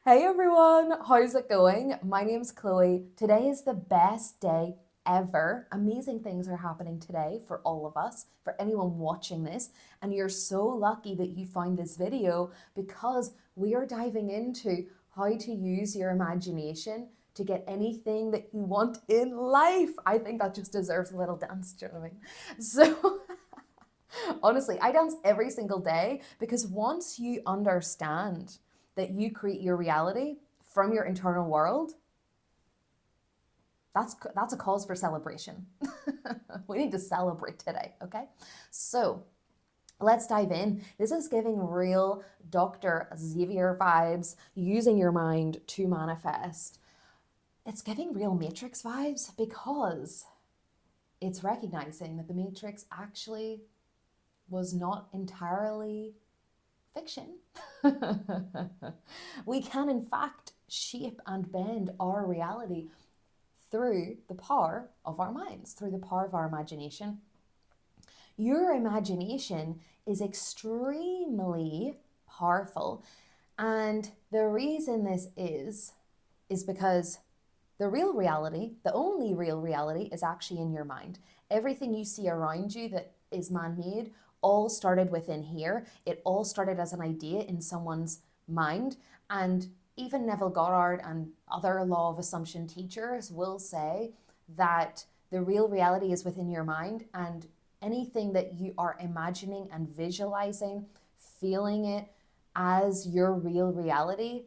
Hey everyone, how's it going? My name's Chloe. Today is the best day ever. Amazing things are happening today for all of us, for anyone watching this, and you're so lucky that you found this video because we are diving into how to use your imagination to get anything that you want in life. I think that just deserves a little dance, do you know what I mean? So honestly, I dance every single day because once you understand that you create your reality from your internal world, that's a cause for celebration. We need to celebrate today, okay? So let's dive in. This is giving real Dr. Xavier vibes, using your mind to manifest. It's giving real Matrix vibes because it's recognizing that the Matrix actually was not entirely fiction. We can, in fact, shape and bend our reality through the power of our minds, through the power of our imagination. Your imagination is extremely powerful. And the reason this is because the real reality, the only real reality, is actually in your mind. Everything you see around you that is man-made all started within here. It all started as an idea in someone's mind. And even NevilleGoddard and other law of assumption teachers will say that the real reality is within your mind, and anything that you are imagining and visualizing, feeling it as your real reality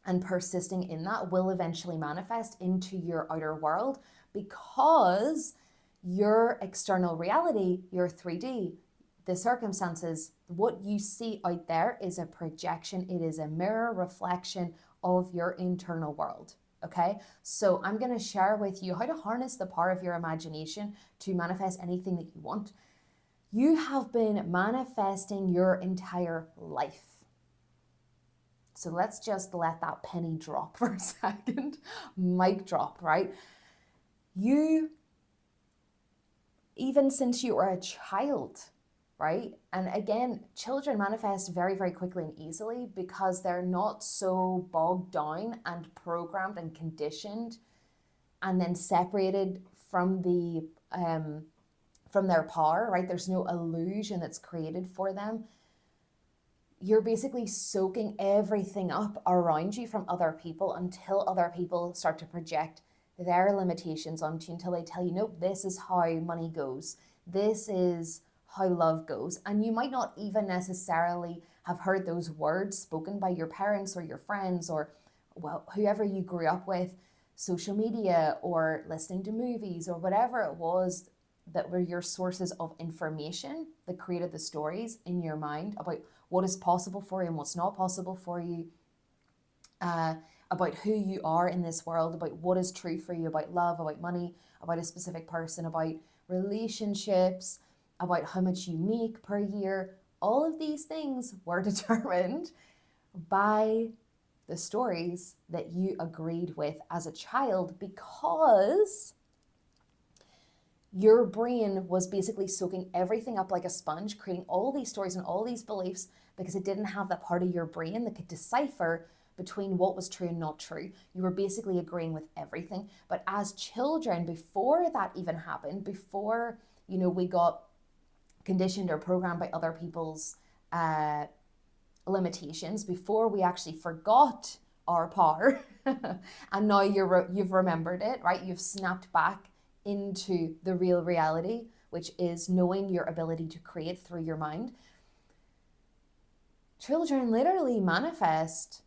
and persisting in that will eventually manifest into your outer world, because your external reality, your 3D, the circumstances, what you see out there is a projection. It is a mirror reflection of your internal world. Okay, so I'm going to share with you how to harness the power of your imagination to manifest anything that you want. You have been manifesting your entire life. So let's just let that penny drop for a second. Mic drop, right? You, even since you were a child, right? And again, children manifest very, very quickly and easily because they're not so bogged down and programmed and conditioned and then separated from from their power, right? There's no illusion that's created for them. You're basically soaking everything up around you from other people until other people start to project their limitations onto you, until they tell you, nope, this is how money goes. This is how love goes. And you might not even necessarily have heard those words spoken by your parents or your friends or, well, whoever you grew up with, social media or listening to movies or whatever it was that were your sources of information that created the stories in your mind about what is possible for you and what's not possible for you, about who you are in this world, about what is true for you, about love, about money, about a specific person, about relationships, about how much you make per year. All of these things were determined by the stories that you agreed with as a child, because your brain was basically soaking everything up like a sponge, creating all these stories and all these beliefs because it didn't have that part of your brain that could decipher between what was true and not true. You were basically agreeing with everything. But as children, before that even happened, before, we got conditioned or programmed by other people's limitations, before we actually forgot our power, and now you've remembered it, right? You've snapped back into the real reality, which is knowing your ability to create through your mind. Children literally manifest.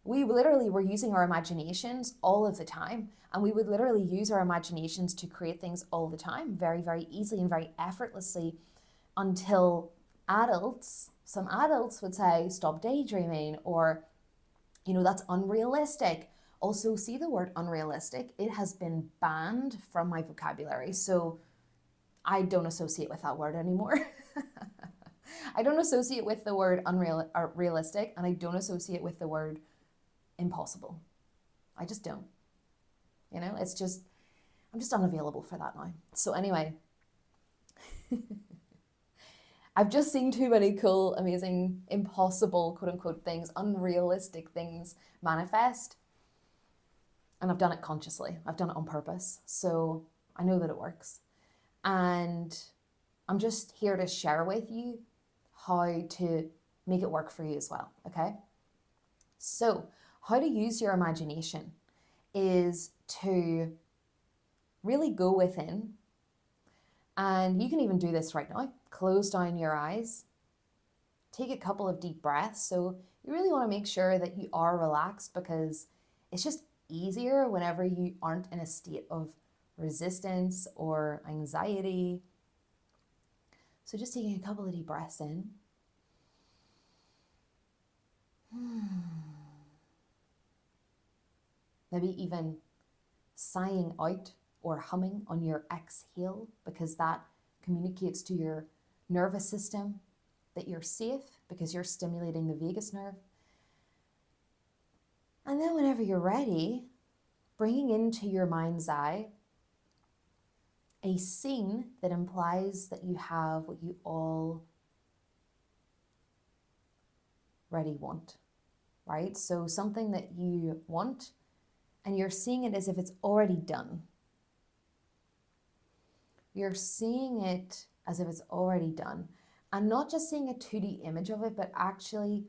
We literally were using our imaginations all of the time, and we would literally use our imaginations to create things all the time, very, very easily and very effortlessly, until some adults would say, stop daydreaming, or, that's unrealistic. Also, see the word unrealistic, it has been banned from my vocabulary. So I don't associate with that word anymore. I don't associate with the word realistic, and I don't associate with the word impossible. I just don't. I'm just unavailable for that now. So anyway, I've just seen too many cool, amazing, impossible, quote unquote, things, unrealistic things manifest. And I've done it consciously. I've done it on purpose. So I know that it works. And I'm just here to share with you how to make it work for you as well, okay? So how to use your imagination is to really go within, and you can even do this right now. Close down your eyes, take a couple of deep breaths. So you really want to make sure that you are relaxed, because it's just easier whenever you aren't in a state of resistance or anxiety. So just taking a couple of deep breaths in. Maybe even sighing out or humming on your exhale, because that communicates to your nervous system that you're safe, because you're stimulating the vagus nerve. And then whenever you're ready, bringing into your mind's eye a scene that implies that you have what you already want, right? So something that you want, and you're seeing it as if it's already done. You're seeing it as if it's already done. And not just seeing a 2D image of it, but actually,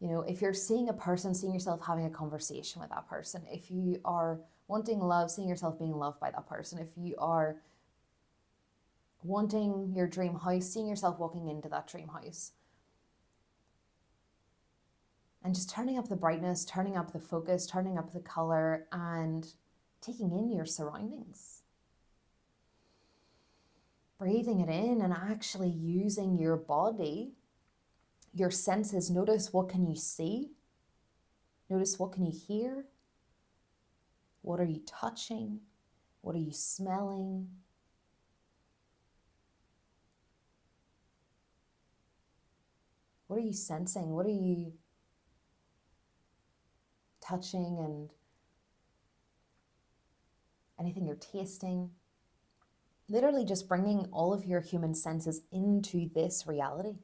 you know, if you're seeing a person, seeing yourself having a conversation with that person. If you are wanting love, seeing yourself being loved by that person. If you are wanting your dream house, seeing yourself walking into that dream house. And just turning up the brightness, turning up the focus, turning up the color, and taking in your surroundings. Breathing it in and actually using your body, your senses. Notice, what can you see? Notice, what can you hear? What are you touching? What are you smelling? What are you sensing? What are you touching, and anything you're tasting? Literally just bringing all of your human senses into this reality.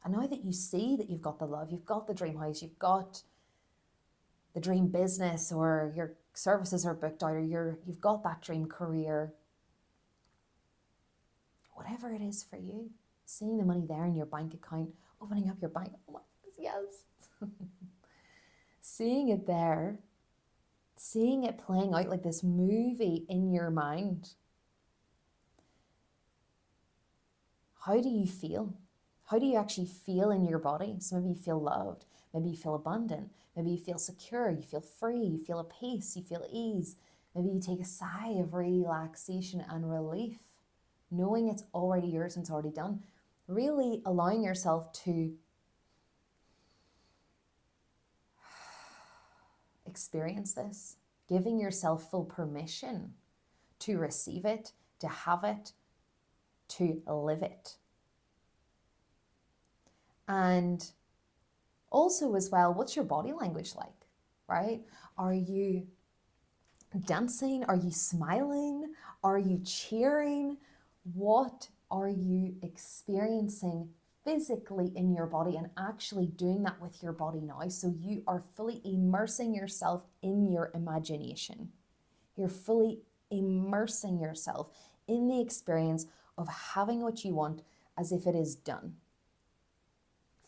And now that you see that you've got the love, you've got the dream house, you've got the dream business, or your services are booked out, or you've got that dream career, whatever it is for you, seeing the money there in your bank account, opening up your bank, oh my goodness, yes. Seeing it there, seeing it playing out like this movie in your mind. How do you feel? How do you actually feel in your body? So maybe you feel loved, maybe you feel abundant, maybe you feel secure, you feel free, you feel at peace, you feel ease. Maybe you take a sigh of relaxation and relief, knowing it's already yours and it's already done. Really allowing yourself to experience this, giving yourself full permission to receive it, to have it, to live it. And also as well, what's your body language like, right? Are you dancing? Are you smiling? Are you cheering? What are you experiencing physically in your body, and actually doing that with your body now? So you are fully immersing yourself in your imagination. You're fully immersing yourself in the experience of having what you want as if it is done.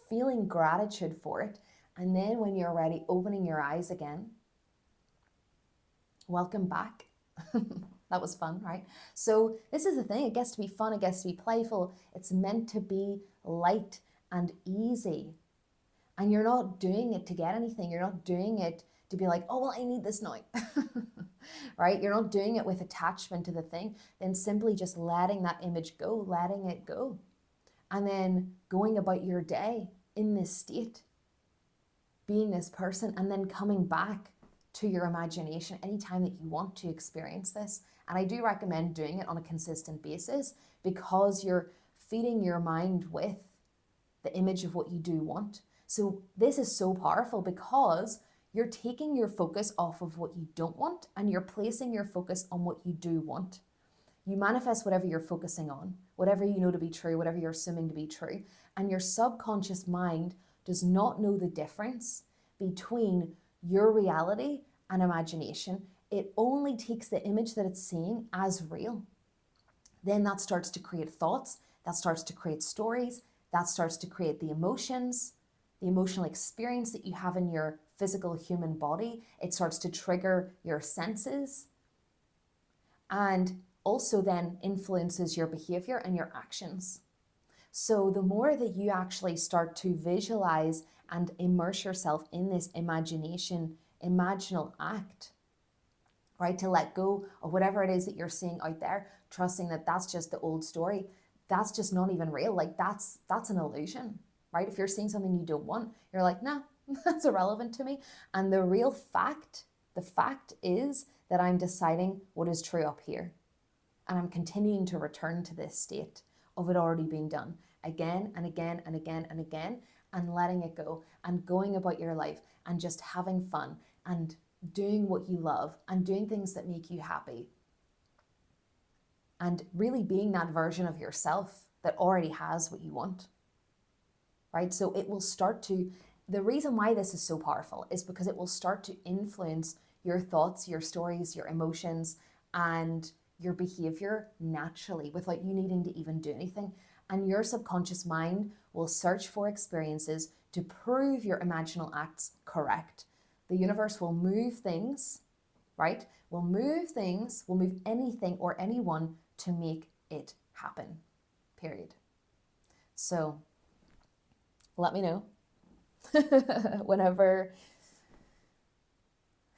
Feeling gratitude for it. And then when you're ready, opening your eyes again. Welcome back. That was fun, right? So this is the thing. It gets to be fun. It gets to be playful. It's meant to be light and easy. And you're not doing it to get anything. You're not doing it to be like, oh, well, I need this now. Right? You're not doing it with attachment to the thing. Then simply just letting that image go, letting it go. And then going about your day in this state, being this person, and then coming back to your imagination anytime that you want to experience this. And I do recommend doing it on a consistent basis, because you're feeding your mind with the image of what you do want. So this is so powerful, because You're taking your focus off of what you don't want and you're placing your focus on what you do want. You manifest whatever you're focusing on, whatever you know to be true, whatever you're assuming to be true. And your subconscious mind does not know the difference between your reality and imagination. It only takes the image that it's seeing as real. Then that starts to create thoughts, that starts to create stories, that starts to create the emotions, the emotional experience that you have in your physical human body. It starts to trigger your senses and also then influences your behavior and your actions. So the more that you actually start to visualize and immerse yourself in this imaginal act, right, to let go of whatever it is that you're seeing out there, trusting that that's just the old story, that's just not even real, like that's an illusion, right? If you're seeing something you don't want, you're like, nah, that's irrelevant to me. And the real fact, the fact is that I'm deciding what is true up here. And I'm continuing to return to this state of it already being done again and again and again and again, and letting it go and going about your life and just having fun and doing what you love and doing things that make you happy. And really being that version of yourself that already has what you want, right? So it will start to, the reason why this is so powerful is because it will start to influence your thoughts, your stories, your emotions, and your behavior naturally without you needing to even do anything. And your subconscious mind will search for experiences to prove your imaginal acts correct. The universe will move things, right? Will move things, will move anything or anyone to make it happen, period. So let me know whenever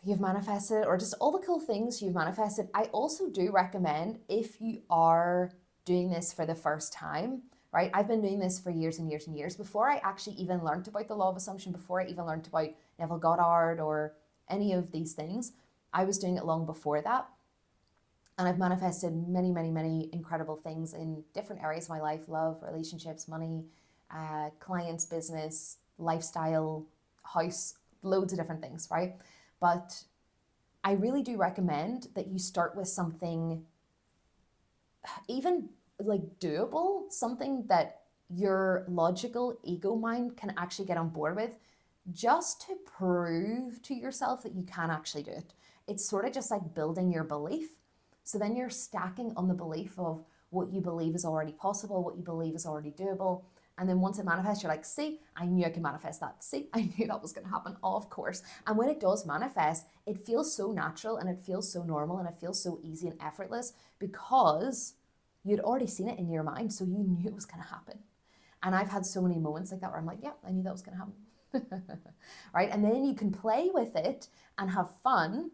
you've manifested or just all the cool things you've manifested. I also do recommend, if you are doing this for the first time, right? I've been doing this for years and years and years. Before I actually even learned about the law of assumption, before I even learned about NevilleGoddard or any of these things, I was doing it long before that. And I've manifested many, many, many incredible things in different areas of my life: love, relationships, money, clients, business, lifestyle, house, loads of different things, right? But I really do recommend that you start with something even like doable, something that your logical ego mind can actually get on board with, just to prove to yourself that you can actually do it. It's sort of just like building your belief. So then you're stacking on the belief of what you believe is already possible, what you believe is already doable. And then once it manifests, you're like, see, I knew I could manifest that. See, I knew that was going to happen. Oh, of course. And when it does manifest, it feels so natural and it feels so normal and it feels so easy and effortless because you'd already seen it in your mind. So you knew it was going to happen. And I've had so many moments like that where I'm like, yeah, I knew that was going to happen. Right? And then you can play with it and have fun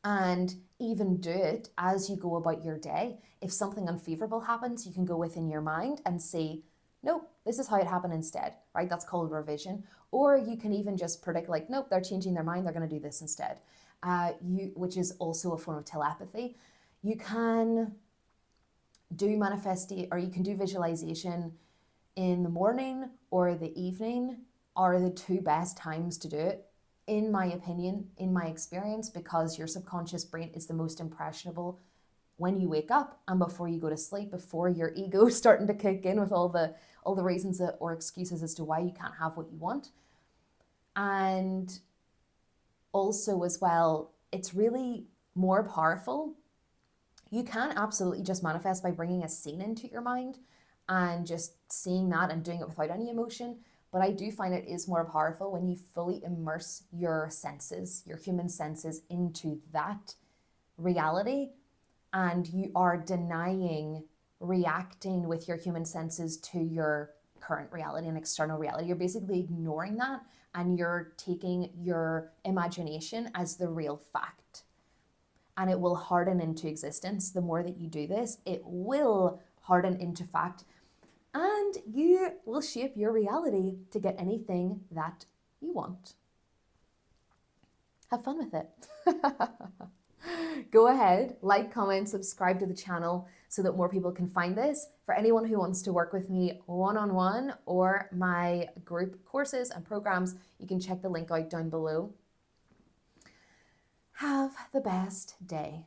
and even do it as you go about your day. If something unfavorable happens, you can go within your mind and say, nope, this is how it happened instead, right? That's called revision. Or you can even just predict like, nope, they're changing their mind, they're going to do this instead, which is also a form of telepathy. You can do or you can do visualization in the morning or the evening are the two best times to do it, in my opinion, in my experience, because your subconscious brain is the most impressionable when you wake up and before you go to sleep, before your ego is starting to kick in with all the reasons or excuses as to why you can't have what you want. And also as well, it's really more powerful. You can absolutely just manifest by bringing a scene into your mind and just seeing that and doing it without any emotion. But I do find it is more powerful when you fully immerse your senses, your human senses, into that reality, and you are denying reacting with your human senses to your current reality and external reality. You're basically ignoring that and you're taking your imagination as the real fact. And it will harden into existence. The more that you do this, it will harden into fact. And you will shape your reality to get anything that you want. Have fun with it. Go ahead, like, comment, subscribe to the channel so that more people can find this. For anyone who wants to work with me one-on-one or my group courses and programs, you can check the link out down below. Have the best day.